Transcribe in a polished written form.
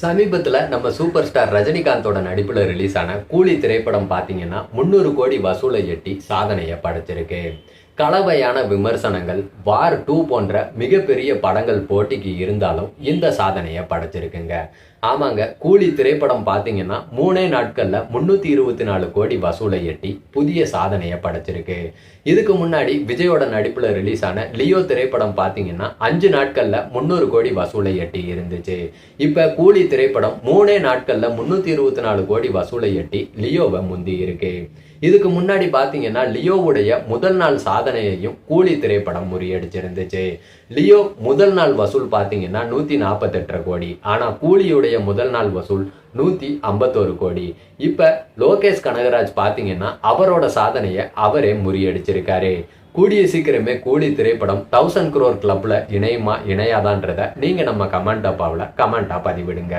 சமீபத்துல நம்ம super star ரஜினிகாந்தோட நடிப்புல ரிலீஸ் ஆன கூலி திரைப்படம் பாத்தீங்கன்னா 300 கோடி வசூலை எட்டி சாதனையை படைச்சிருக்கு. கலவையான விமர்சனங்கள், வார் 2 போன்ற மிகப்பெரிய படங்கள் போட்டிக்கு இருந்தாலும் இந்த சாதனையை படைச்சிருக்குங்க. ஆமாங்க, கூலி திரைப்படம் பாத்தீங்கன்னா 3 நாட்கள்ல 324 கோடி வசூலை எட்டி புதிய சாதனையை படைச்சிருக்கு. இதுக்கு முன்னாடி விஜயோட நடிப்புல ரிலீஸ் ஆன லியோ திரைப்படம் பாத்தீங்கன்னா 5 நாட்கள்ல 300 கோடி வசூலை எட்டி இருந்துச்சு. இப்ப கூலி திரைப்படம் 3 நாட்கள்ல 324 கோடி வசூலை எட்டி லியோவை முந்தி இருக்கு. இதுக்கு முன்னாடி பாத்தீங்கன்னா லியோவுடைய முதல் நாள் சாதனையையும் கூலி திரைப்படம் முறியடிச்சிருந்துச்சு. லியோ முதல் நாள் வசூல் பாத்தீங்கன்னா 148 கோடி. ஆனா கூலியுடைய முதல் நாள் வசூல் 151 கோடி. இப்ப லோகேஷ் கனகராஜ் பாத்தீங்கன்னா அவரோட சாதனையை அவரே முறியடிச்சிருக்காரு. கூடிய சீக்கிரமே கூலி திரைப்படம் 1000 crore கிளப்ல இணையுமா இணையாதான்றத நீங்க நம்ம கமெண்டா பதிவிடுங்க.